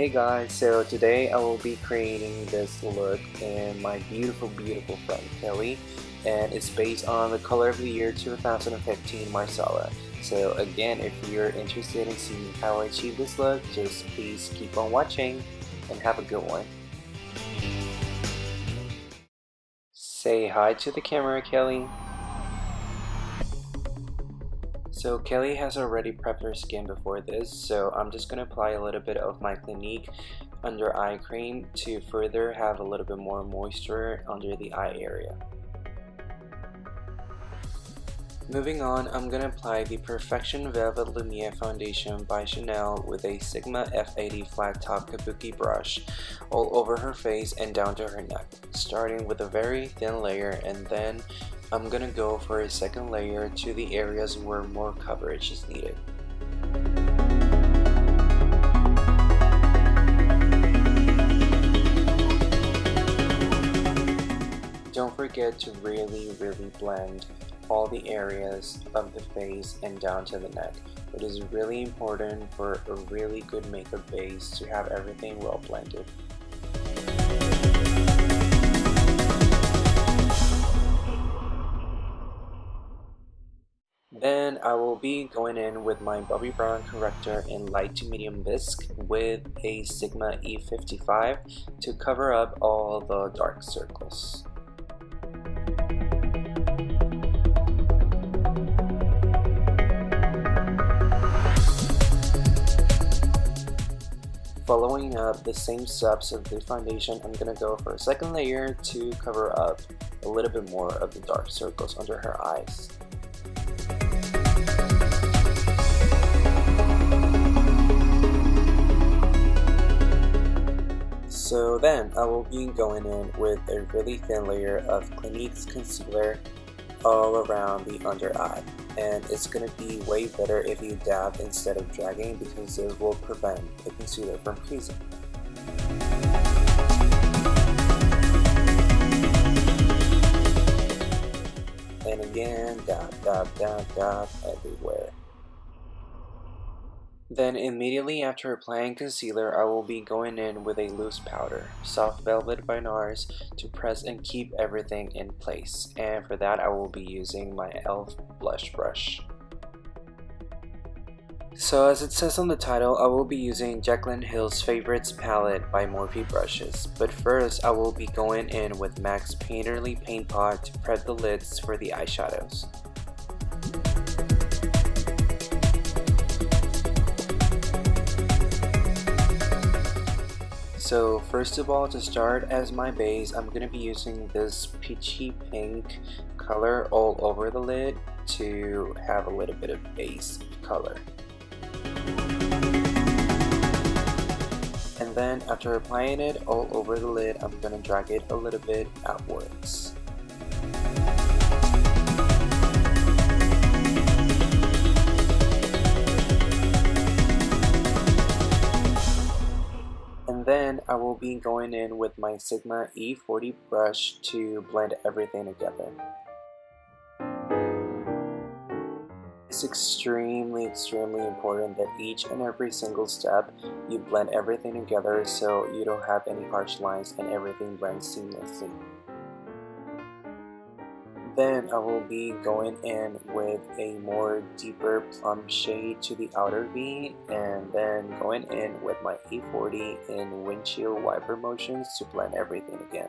Hey guys, so today I will be creating this look in my beautiful friend Kelly, and it's based on the color of the year 2015 Marsala. So again, if you're interested in seeing how I achieve this look, just please keep on watching and have a good one. Say hi to the camera, Kelly. So Kelly has already prepped her skin before this, so I'm just going to apply a little bit of my Clinique under eye cream to further have a little bit more moisture under the eye area. Moving on, I'm going to apply the Perfection Velvet Lumiere Foundation by Chanel with a Sigma F80 flat top kabuki brush all over her face and down to her neck, starting with a very thin layer, and then I'm gonna go for a second layer to the areas where more coverage is needed. Don't forget to really blend all the areas of the face and down to the neck. It is really important for a really good makeup base to have everything well blended. Then I will be going in with my Bobbi Brown Corrector in light to medium bisque with a Sigma E55 to cover up all the dark circles. Following up the same steps of the foundation, I'm going to go for a second layer to cover up a little bit more of the dark circles under her eyes. So then I will be going in with a really thin layer of Clinique's concealer all around the under eye, and it's going to be way better if you dab instead of dragging because this will prevent the concealer from creasing. And again, dab everywhere. Then immediately after applying concealer, I will be going in with a loose powder, Soft Velvet by NARS, to press and keep everything in place. And for that I will be using my e.l.f. blush brush. So as it says on the title, I will be using Jaclyn Hill's Favorites palette by Morphe brushes. But first I will be going in with MAC's Painterly Paint Pot to prep the lids for the eyeshadows. So first of all, to start as my base, I'm going to be using this peachy pink color all over the lid to have a little bit of base color. And then after applying it all over the lid, I'm going to drag it a little bit outwards. And then I will be going in with my Sigma E40 brush to blend everything together. It's extremely important that each and every single step you blend everything together so you don't have any harsh lines and everything blends seamlessly. Then I will be going in with a more deeper plum shade to the outer V, and then going in with my E40 in windshield wiper motions to blend everything again.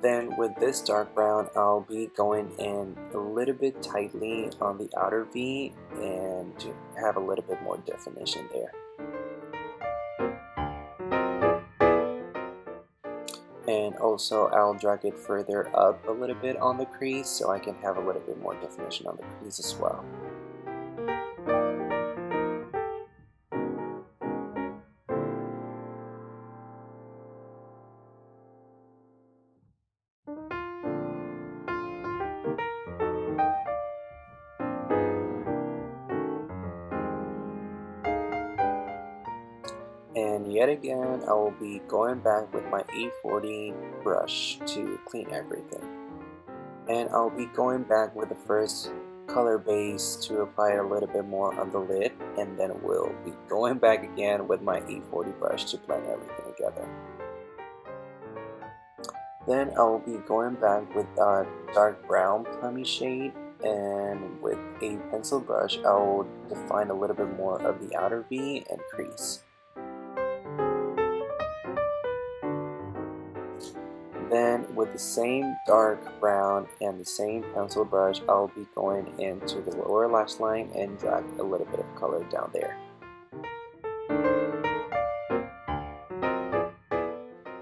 Then with this dark brown, I'll be going in a little bit tightly on the outer V and to have a little bit more definition there. And also I'll drag it further up a little bit on the crease so I can have a little bit more definition on the crease as well. And yet again, I will be going back with my E40 brush to clean everything. And I'll be going back with the first color base to apply a little bit more on the lid, and then we'll be going back again with my E40 brush to blend everything together. Then I will be going back with a dark brown plummy shade, and with a pencil brush I will define a little bit more of the outer V and crease. Then with the same dark brown and the same pencil brush, I'll be going into the lower lash line and drag a little bit of color down there.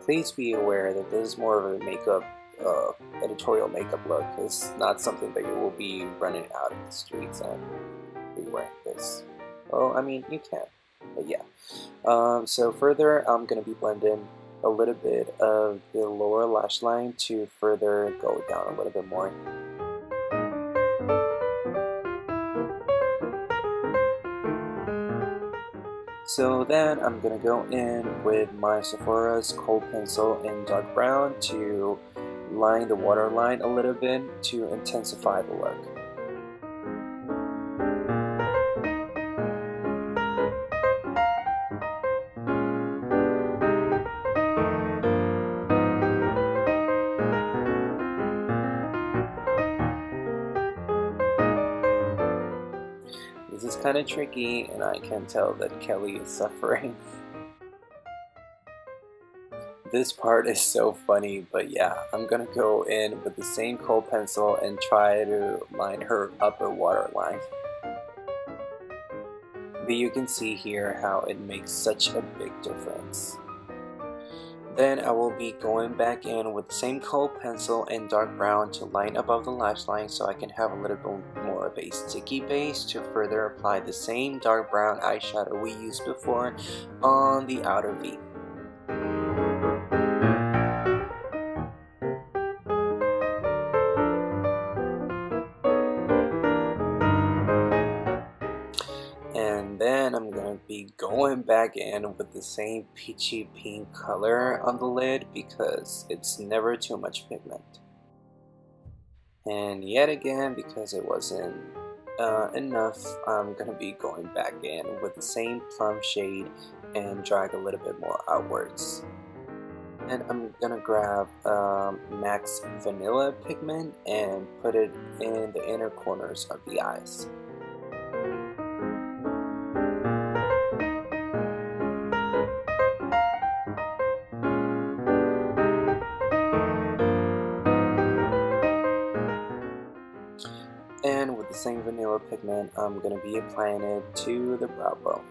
Please be aware that this is more of a makeup, editorial makeup look. It's not something that you will be running out in the streets and be wearing this. Well, I mean, you can, but yeah. So further, I'm going to be blending a little bit of the lower lash line to further go down a little bit more. So then I'm gonna go in with my Sephora's Kohl pencil in dark brown to line the waterline a little bit to intensify the look. This is kind of tricky, and I can tell that Kelly is suffering. This part is so funny, but yeah, I'm gonna go in with the same Kohl pencil and try to line her upper waterline. But you can see here how it makes such a big difference. Then I will be going back in with the same Kohl pencil in dark brown to line above the lash line so I can have a little bit more of a sticky base to further apply the same dark brown eyeshadow we used before on the outer V. And then I'm going to be going back in with the same peachy pink color on the lid because it's never too much pigment. And yet again, because it wasn't enough, I'm going to be going back in with the same plum shade and drag a little bit more outwards. And I'm going to grab MAC's Vanilla Pigment and put it in the inner corners of the eyes. And with the same Vanilla Pigment, I'm going to be applying it to the brow bone.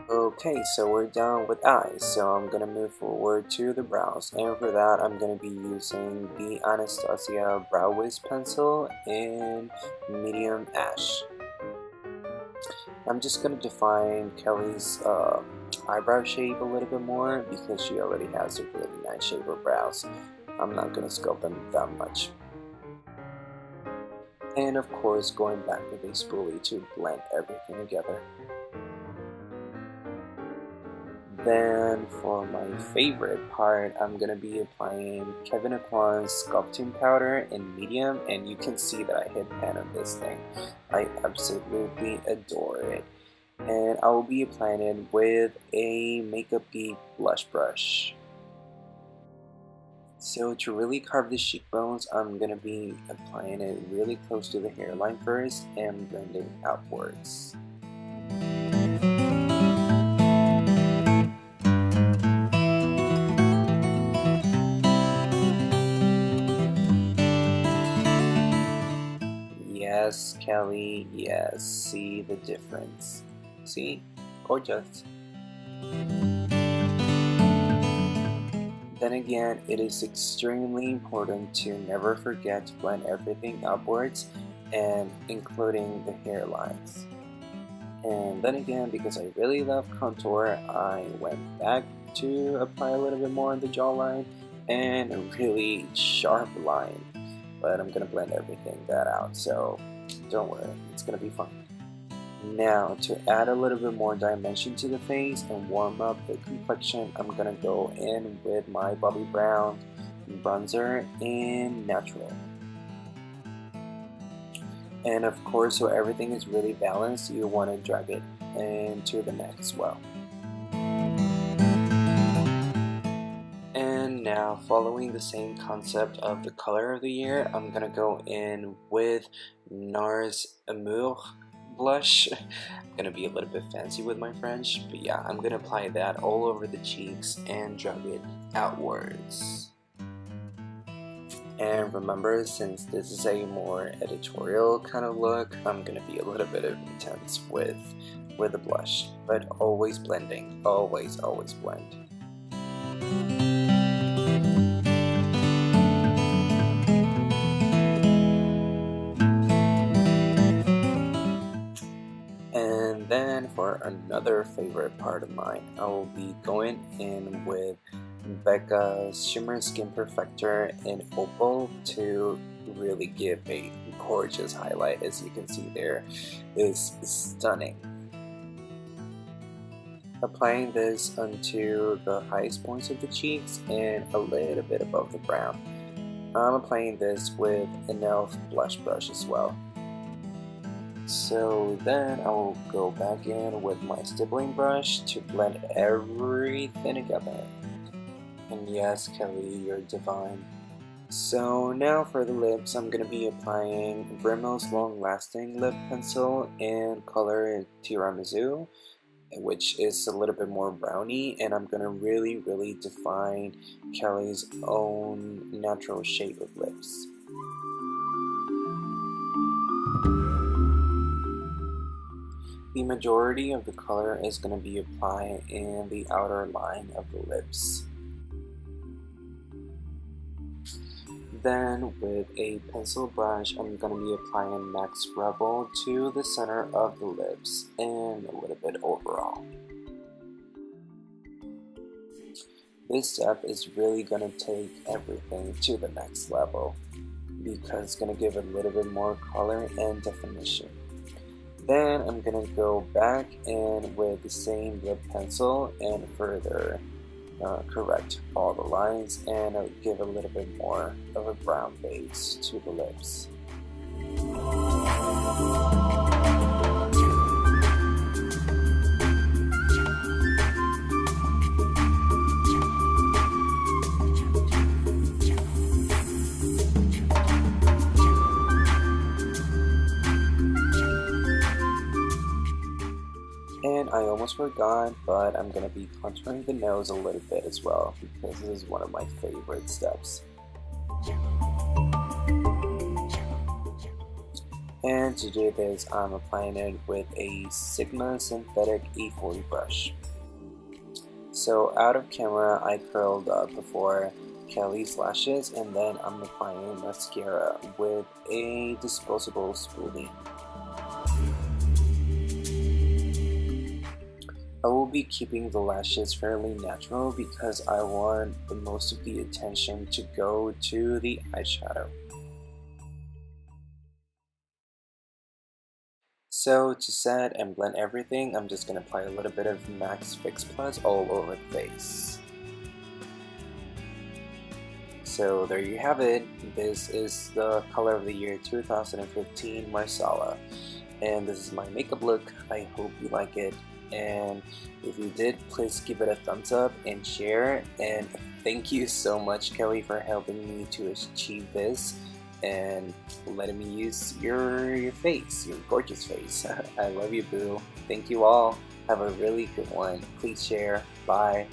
Okay, so we're done with eyes, so I'm going to move forward to the brows, and for that I'm going to be using the Anastasia Brow Wiz pencil in medium ash. I'm just going to define Kelly's eyebrow shape a little bit more because she already has a really nice shape of brows. I'm not going to sculpt them that much. And of course, going back with a spoolie to blend everything together. Then for my favorite part, I'm going to be applying Kevyn Aucoin's Sculpting powder in medium, and you can see that I hit pan on this thing. I absolutely adore it. And I will be applying it with a Makeup Geek blush brush. So to really carve the cheekbones, I'm going to be applying it really close to the hairline first and blending outwards. Yes, Kelly, yes, see the difference. See? Gorgeous. Then again, it is extremely important to never forget to blend everything upwards and including the hairlines. And then again, because I really love contour, I went back to apply a little bit more on the jawline and a really sharp line. But I'm going to blend everything that out, so don't worry, it's going to be fun. Now, to add a little bit more dimension to the face and warm up the complexion, I'm gonna go in with my Bobbi Brown bronzer in Natural. And of course, so everything is really balanced, you want to drag it into the neck as well. And now, following the same concept of the color of the year, I'm gonna go in with NARS Amour blush. I'm gonna be a little bit fancy with my French, but yeah, I'm gonna apply that all over the cheeks and drag it outwards. And remember, since this is a more editorial kind of look, I'm gonna be a little bit intense with the blush, but always blending, always blend. And then for another favorite part of mine, I will be going in with BECCA's Shimmer Skin Perfector in Opal to really give a gorgeous highlight. As you can see, there is stunning. Applying this onto the highest points of the cheeks and a little bit above the brow. I'm applying this with an e.l.f. blush brush as well. So then I will go back in with my stippling brush to blend everything together. And yes, Kelly, you're divine. So now for the lips, I'm going to be applying Rimmel's Long Lasting Lip Pencil in color Tiramisu, which is a little bit more browny, and I'm going to really define Kelly's own natural shape of lips. The majority of the color is going to be applied in the outer line of the lips. Then with a pencil brush, I'm going to be applying Max Rebel to the center of the lips and a little bit overall. This step is really going to take everything to the next level because it's going to give a little bit more color and definition. Then I'm going to go back in with the same lip pencil and further correct all the lines and give a little bit more of a brown base to the lips. And I almost forgot, but I'm going to be contouring the nose a little bit as well, because this is one of my favorite steps. And to do this, I'm applying it with a Sigma Synthetic E40 brush. So out of camera, I curled up before Kelly's lashes, and then I'm applying mascara with a disposable spoolie. I will be keeping the lashes fairly natural because I want the most of the attention to go to the eyeshadow. So to set and blend everything, I'm just going to apply a little bit of Max Fix Plus all over the face. So there you have it. This is the color of the year 2015 Marsala. And this is my makeup look. I hope you like it. And if you did, please give it a thumbs up and share. And thank you so much, Kelly, for helping me to achieve this and letting me use your face, your gorgeous face. I love you, boo. Thank you all. Have a really good one. Please share. Bye.